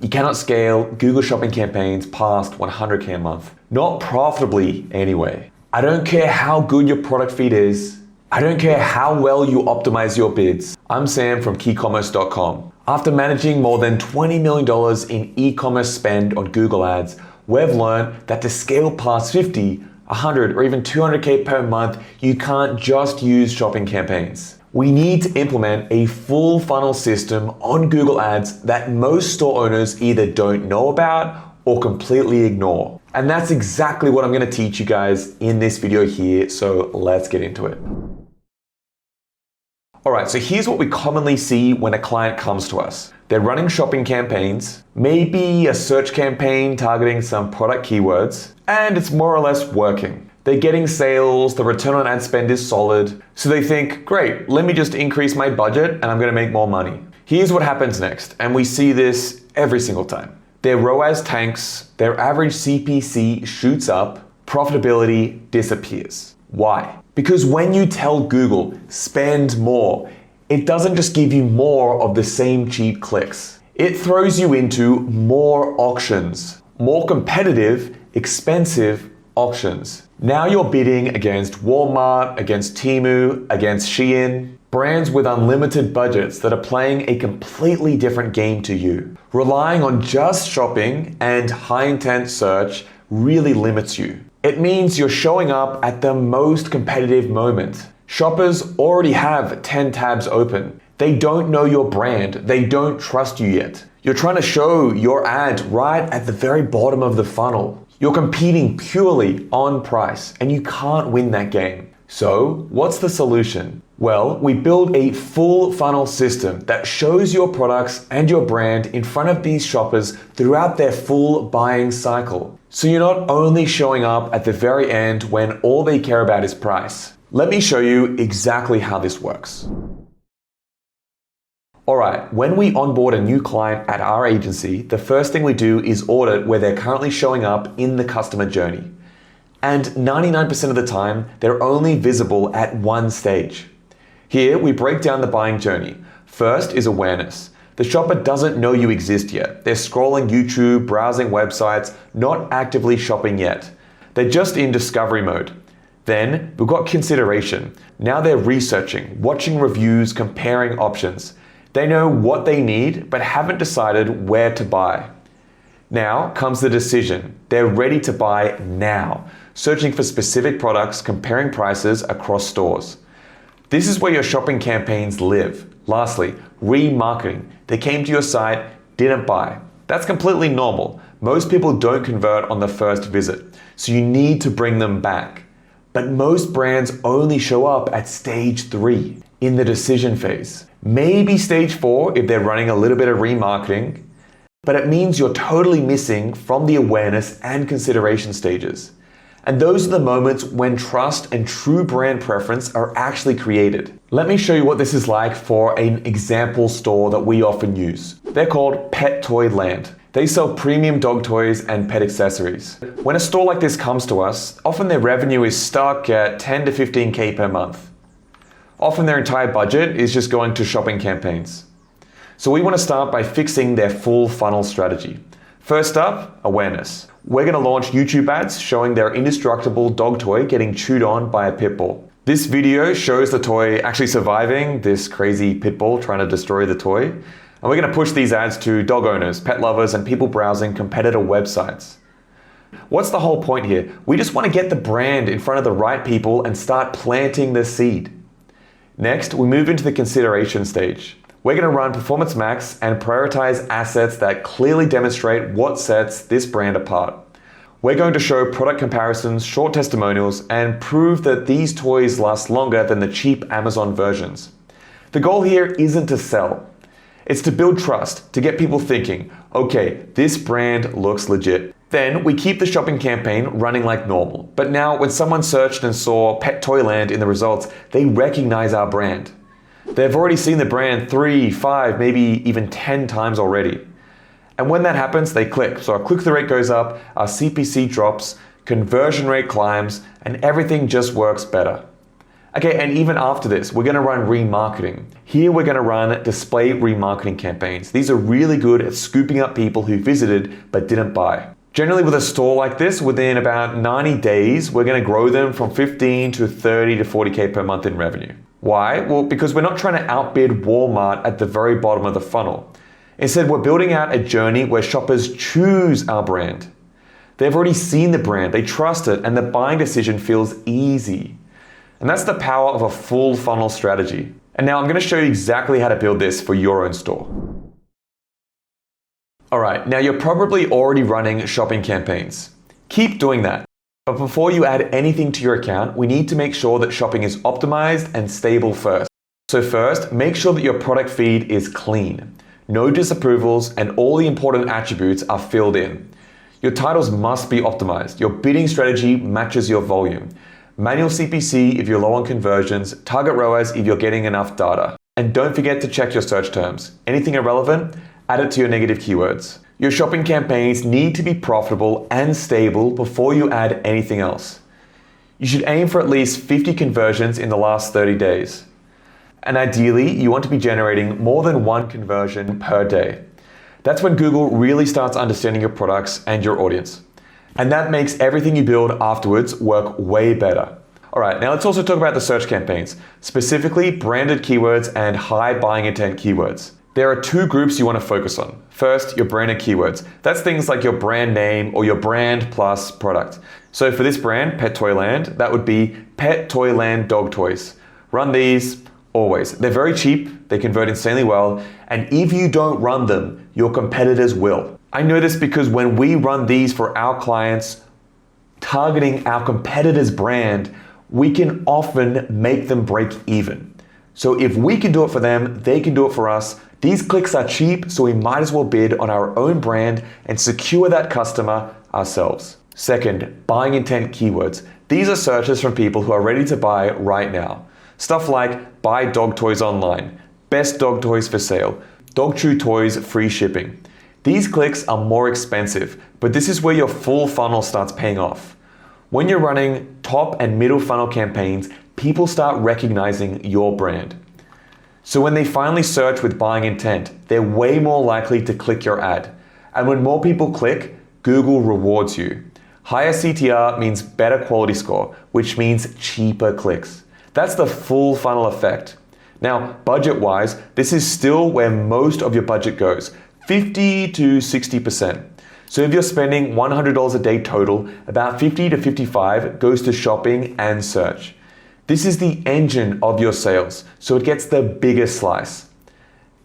You cannot scale Google Shopping campaigns past 100K a month. Not profitably anyway. I don't care how good your product feed is. I don't care how well you optimize your bids. I'm Sam from KeyCommerce.com. After managing more than $20 million in e-commerce spend on Google Ads, we've learned that to scale past 50, 100, or even 200K per month, you can't just use shopping campaigns. We need to implement a full funnel system on Google Ads that most store owners either don't know about or completely ignore. And that's exactly what I'm going to teach you guys in this video here, so let's get into it. Alright, so here's what we commonly see when a client comes to us. They're running shopping campaigns, maybe a search campaign targeting some product keywords, and it's more or less working. They're getting sales, the return on ad spend is solid, so they think, great, let me just increase my budget and I'm going to make more money. Here's what happens next, and we see this every single time. Their ROAS tanks, their average CPC shoots up, profitability disappears. Why? Because when you tell Google, spend more, it doesn't just give you more of the same cheap clicks. It throws you into more auctions, more competitive, expensive auctions. Now you're bidding against Walmart, against Temu, against Shein, brands with unlimited budgets that are playing a completely different game to you. Relying on just shopping and high intent search really limits you. It means you're showing up at the most competitive moment. Shoppers already have 10 tabs open. They don't know your brand. They don't trust you yet. You're trying to show your ad right at the very bottom of the funnel. You're competing purely on price, and you can't win that game. So, what's the solution? Well, we build a full funnel system that shows your products and your brand in front of these shoppers throughout their full buying cycle. So you're not only showing up at the very end when all they care about is price. Let me show you exactly how this works. Alright, when we onboard a new client at our agency, the first thing we do is audit where they're currently showing up in the customer journey. And 99% of the time, they're only visible at one stage. Here, we break down the buying journey. First is awareness. The shopper doesn't know you exist yet. They're scrolling YouTube, browsing websites, not actively shopping yet. They're just in discovery mode. Then, we've got consideration. Now they're researching, watching reviews, comparing options. They know what they need, but haven't decided where to buy. Now comes the decision. They're ready to buy now, searching for specific products, comparing prices across stores. This is where your shopping campaigns live. Lastly, remarketing. They came to your site, didn't buy. That's completely normal. Most people don't convert on the first visit, so you need to bring them back. But most brands only show up at stage 3, in the decision phase. Maybe stage 4 if they're running a little bit of remarketing, but it means you're totally missing from the awareness and consideration stages. And those are the moments when trust and true brand preference are actually created. Let me show you what this is like for an example store that we often use. They're called Pet Toy Land. They sell premium dog toys and pet accessories. When a store like this comes to us, often their revenue is stuck at 10 to 15K per month. Often their entire budget is just going to shopping campaigns. So we want to start by fixing their full funnel strategy. First up, awareness. We're going to launch YouTube ads showing their indestructible dog toy getting chewed on by a pit bull. This video shows the toy actually surviving this crazy pit bull trying to destroy the toy. And we're going to push these ads to dog owners, pet lovers, and people browsing competitor websites. What's the whole point here? We just want to get the brand in front of the right people and start planting the seed. Next, we move into the consideration stage. We're going to run Performance Max and prioritize assets that clearly demonstrate what sets this brand apart. We're going to show product comparisons, short testimonials, and prove that these toys last longer than the cheap Amazon versions. The goal here isn't to sell. It's to build trust, to get people thinking, okay, this brand looks legit. Then we keep the shopping campaign running like normal. But now when someone searched and saw Pet Toyland in the results, they recognize our brand. They've already seen the brand 3, 5, maybe even 10 times already. And when that happens, they click. So our click-through rate goes up, our CPC drops, conversion rate climbs, and everything just works better. Okay, and even after this, we're gonna run remarketing. Here we're gonna run display remarketing campaigns. These are really good at scooping up people who visited but didn't buy. Generally with a store like this, within about 90 days, we're gonna grow them from 15 to 30 to 40K per month in revenue. Why? Well, because we're not trying to outbid Walmart at the very bottom of the funnel. Instead, we're building out a journey where shoppers choose our brand. They've already seen the brand, they trust it, and the buying decision feels easy. And that's the power of a full funnel strategy. And now I'm going to show you exactly how to build this for your own store. All right, now you're probably already running shopping campaigns. Keep doing that. But before you add anything to your account, we need to make sure that shopping is optimized and stable first. So first, make sure that your product feed is clean. No disapprovals and all the important attributes are filled in. Your titles must be optimized. Your bidding strategy matches your volume. Manual CPC if you're low on conversions, target ROAS if you're getting enough data. And don't forget to check your search terms. Anything irrelevant, add it to your negative keywords. Your shopping campaigns need to be profitable and stable before you add anything else. You should aim for at least 50 conversions in the last 30 days. And ideally, you want to be generating more than one conversion per day. That's when Google really starts understanding your products and your audience. And that makes everything you build afterwards work way better. All right, now let's also talk about the search campaigns, specifically branded keywords and high buying intent keywords. There are two groups you want to focus on. First, your branded keywords. That's things like your brand name or your brand plus product. So for this brand, Pet Toyland, that would be Pet Toyland Dog Toys. Run these always. They're very cheap, they convert insanely well, and if you don't run them, your competitors will. I know this because when we run these for our clients, targeting our competitor's brand, we can often make them break even. So if we can do it for them, they can do it for us. These clicks are cheap, so we might as well bid on our own brand and secure that customer ourselves. Second, buying intent keywords. These are searches from people who are ready to buy right now. Stuff like buy dog toys online, best dog toys for sale, dog chew toys free shipping. These clicks are more expensive, but this is where your full funnel starts paying off. When you're running top and middle funnel campaigns, people start recognizing your brand. So when they finally search with buying intent, they're way more likely to click your ad. And when more people click, Google rewards you. Higher CTR means better quality score, which means cheaper clicks. That's the full funnel effect. Now, budget-wise, this is still where most of your budget goes. 50 to 60%. So if you're spending $100 a day total, about 50 to 55 goes to shopping and search. This is the engine of your sales, so it gets the biggest slice.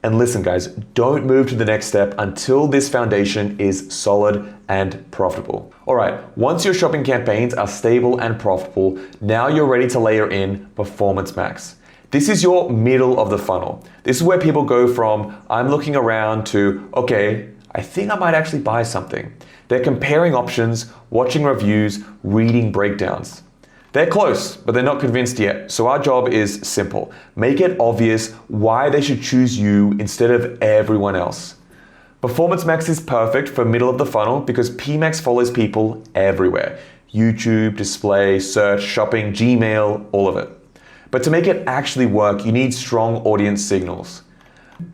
And listen guys, don't move to the next step until this foundation is solid and profitable. All right, once your shopping campaigns are stable and profitable, now you're ready to layer in Performance Max. This is your middle of the funnel. This is where people go from, I'm looking around to, okay, I think I might actually buy something. They're comparing options, watching reviews, reading breakdowns. They're close, but they're not convinced yet. So our job is simple. Make it obvious why they should choose you instead of everyone else. Performance Max is perfect for middle of the funnel because PMax follows people everywhere. YouTube, display, search, shopping, Gmail, all of it. But to make it actually work, you need strong audience signals.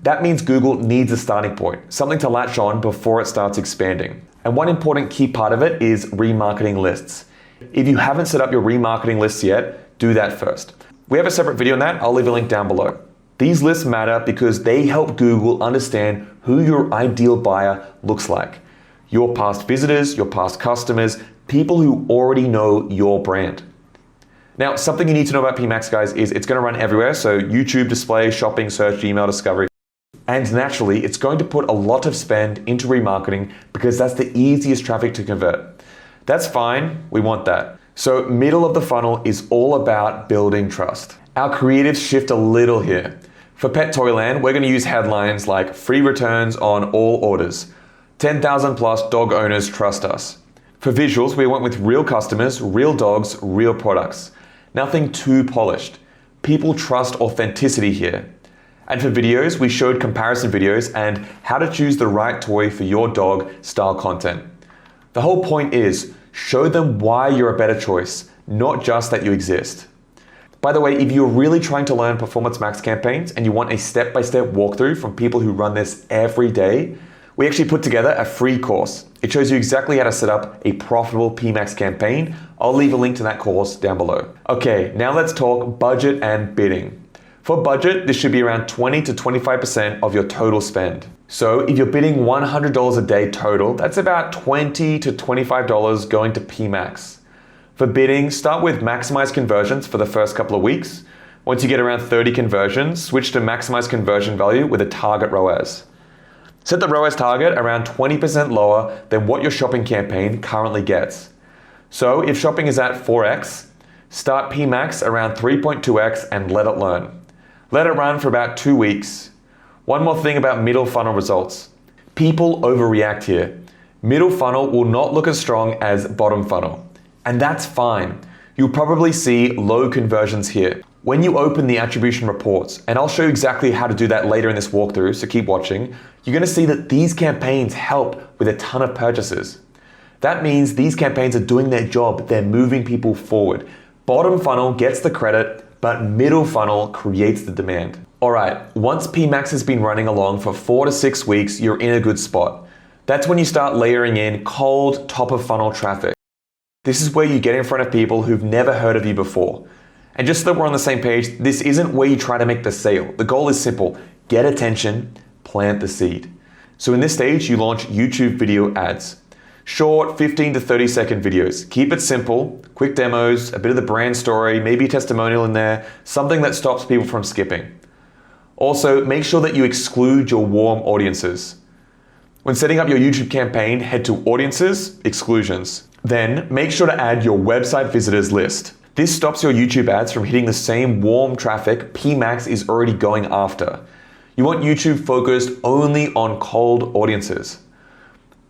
That means Google needs a starting point, something to latch on before it starts expanding. And one important key part of it is remarketing lists. If you haven't set up your remarketing lists yet, do that first. We have a separate video on that, I'll leave a link down below. These lists matter because they help Google understand who your ideal buyer looks like. Your past visitors, your past customers, people who already know your brand. Now, something you need to know about PMax, guys, is it's going to run everywhere. So YouTube, display, shopping, search, Gmail, discovery. And naturally, it's going to put a lot of spend into remarketing because that's the easiest traffic to convert. That's fine. We want that. So middle of the funnel is all about building trust. Our creatives shift a little here. For Pet Toyland, we're going to use headlines like free returns on all orders. 10,000 plus dog owners trust us. For visuals, we went with real customers, real dogs, real products. Nothing too polished. People trust authenticity here. And for videos, we showed comparison videos and how to choose the right toy for your dog style content. The whole point is show them why you're a better choice, not just that you exist. By the way, if you're really trying to learn Performance Max campaigns and you want a step-by-step walkthrough from people who run this every day, we actually put together a free course. It shows you exactly how to set up a profitable PMax campaign. I'll leave a link to that course down below. Okay, now let's talk budget and bidding. For budget, this should be around 20 to 25% of your total spend. So if you're bidding $100 a day total, that's about $20 to $25 going to PMax. For bidding, start with maximize conversions for the first couple of weeks. Once you get around 30 conversions, switch to maximize conversion value with a target ROAS. Set the ROAS target around 20% lower than what your shopping campaign currently gets. So if shopping is at 4x, start PMax around 3.2x and let it learn. Let it run for about 2 weeks. One more thing about middle funnel results. People overreact here. Middle funnel will not look as strong as bottom funnel. And that's fine. You'll probably see low conversions here. When you open the attribution reports, and I'll show you exactly how to do that later in this walkthrough, so keep watching, you're gonna see that these campaigns help with a ton of purchases. That means these campaigns are doing their job, they're moving people forward. Bottom funnel gets the credit, but middle funnel creates the demand. All right, once PMax has been running along for 4 to 6 weeks, you're in a good spot. That's when you start layering in cold top of funnel traffic. This is where you get in front of people who've never heard of you before. And just so that we're on the same page, this isn't where you try to make the sale. The goal is simple: get attention, plant the seed. So in this stage, you launch YouTube video ads. Short 15 to 30 second videos. Keep it simple, quick demos, a bit of the brand story, maybe a testimonial in there, something that stops people from skipping. Also, make sure that you exclude your warm audiences. When setting up your YouTube campaign, head to Audiences, Exclusions. Then make sure to add your website visitors list. This stops your YouTube ads from hitting the same warm traffic PMax is already going after. You want YouTube focused only on cold audiences.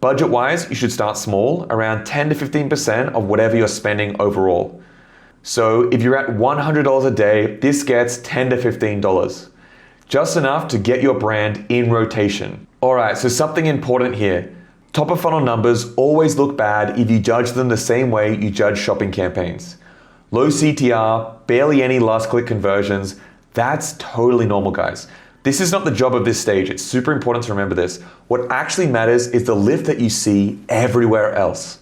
Budget-wise, you should start small, around 10 to 15% of whatever you're spending overall. So if you're at $100 a day, this gets $10 to $15. Just enough to get your brand in rotation. All right, so something important here. Top of funnel numbers always look bad if you judge them the same way you judge shopping campaigns. Low CTR, barely any last click conversions, that's totally normal, guys. This is not the job of this stage. It's super important to remember this. What actually matters is the lift that you see everywhere else.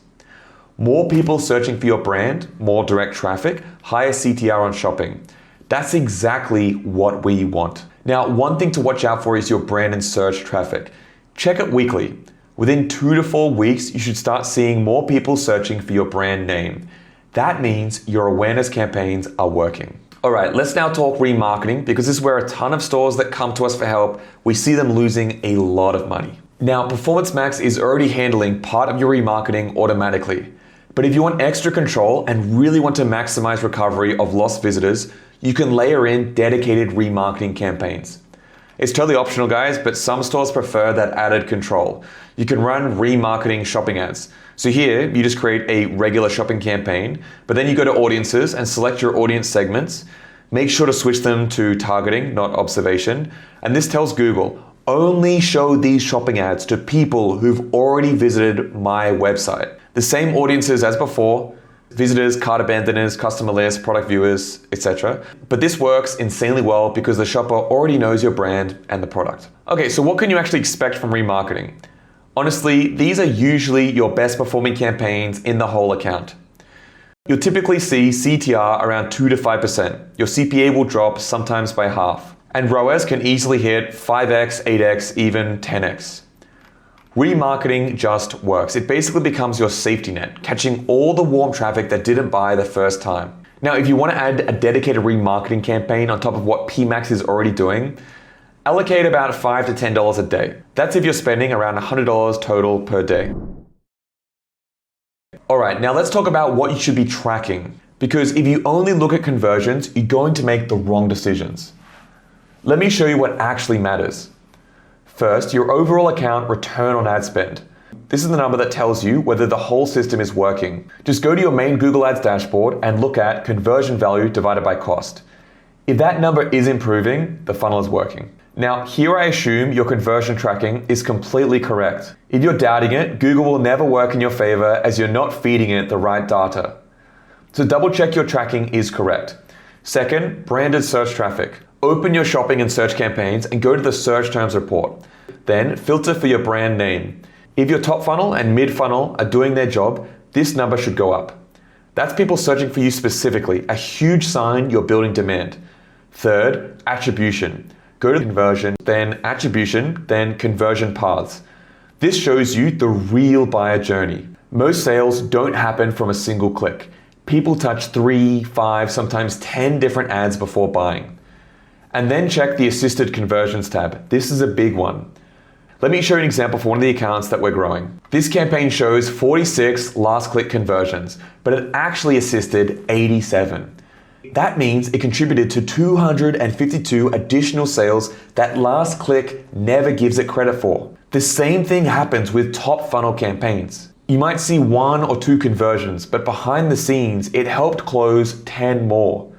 More people searching for your brand, more direct traffic, higher CTR on shopping. That's exactly what we want. Now, one thing to watch out for is your brand and search traffic. Check it weekly. Within 2 to 4 weeks, you should start seeing more people searching for your brand name. That means your awareness campaigns are working. All right, let's now talk remarketing, because this is where a ton of stores that come to us for help, we see them losing a lot of money. Now, Performance Max is already handling part of your remarketing automatically. But if you want extra control and really want to maximize recovery of lost visitors, you can layer in dedicated remarketing campaigns. It's totally optional, guys, but some stores prefer that added control. You can run remarketing shopping ads. So here, you just create a regular shopping campaign, but then you go to audiences and select your audience segments. Make sure to switch them to targeting, not observation. And this tells Google, only show these shopping ads to people who've already visited my website. The same audiences as before: visitors, cart abandoners, customer lists, product viewers, etc. But this works insanely well because the shopper already knows your brand and the product. Okay, so what can you actually expect from remarketing? Honestly, these are usually your best performing campaigns in the whole account. You'll typically see CTR around 2 to 5%. Your CPA will drop sometimes by half. And ROAS can easily hit 5x, 8x, even 10x. Remarketing just works. It basically becomes your safety net, catching all the warm traffic that didn't buy the first time. Now, if you want to add a dedicated remarketing campaign on top of what PMax is already doing, allocate about $5 to $10 a day. That's if you're spending around $100 total per day. All right, now let's talk about what you should be tracking, because if you only look at conversions, you're going to make the wrong decisions. Let me show you what actually matters. First, your overall account return on ad spend. This is the number that tells you whether the whole system is working. Just go to your main Google Ads dashboard and look at conversion value divided by cost. If that number is improving, the funnel is working. Now, here I assume your conversion tracking is completely correct. If you're doubting it, Google will never work in your favor as you're not feeding it the right data. So double check your tracking is correct. Second, branded search traffic. Open your shopping and search campaigns and go to the search terms report. Then filter for your brand name. If your top funnel and mid funnel are doing their job, this number should go up. That's people searching for you specifically, a huge sign you're building demand. Third, attribution. Go to conversion, then attribution, then conversion paths. This shows you the real buyer journey. Most sales don't happen from a single click. People touch 3, 5, sometimes 10 different ads before buying. And then check the assisted conversions tab. This is a big one. Let me show you an example for one of the accounts that we're growing. This campaign shows 46 last click conversions, but it actually assisted 87. That means it contributed to 252 additional sales that last click never gives it credit for. The same thing happens with top funnel campaigns. You might see 1 or 2 conversions, but behind the scenes, it helped close 10 more.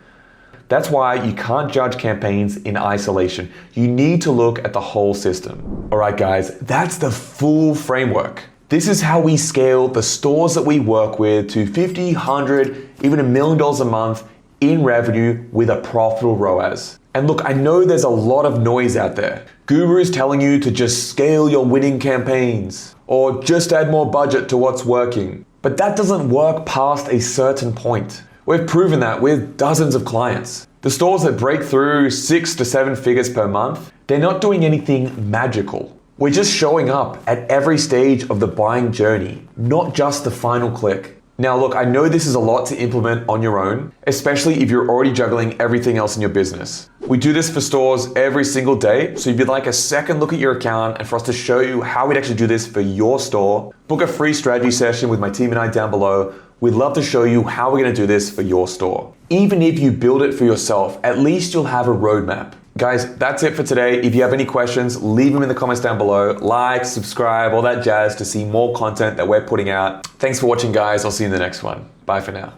That's why you can't judge campaigns in isolation. You need to look at the whole system. All right, guys, that's the full framework. This is how we scale the stores that we work with to $50, $100, even $1 million a month in revenue with a profitable ROAS. And look, I know there's a lot of noise out there. Gurus telling you to just scale your winning campaigns or just add more budget to what's working. But that doesn't work past a certain point. We've proven that with dozens of clients. The stores that break through 6 to 7 figures per month, they're not doing anything magical. We're just showing up at every stage of the buying journey, not just the final click. Now look, I know this is a lot to implement on your own, especially if you're already juggling everything else in your business. We do this for stores every single day, so if you'd like a second look at your account and for us to show you how we'd actually do this for your store, book a free strategy session with my team and I down below. We'd love to show you how we're gonna do this for your store. Even if you build it for yourself, at least you'll have a roadmap. Guys, that's it for today. If you have any questions, leave them in the comments down below. Like, subscribe, all that jazz to see more content that we're putting out. Thanks for watching, guys. I'll see you in the next one. Bye for now.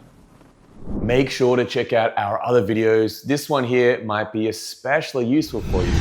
Make sure to check out our other videos. This one here might be especially useful for you.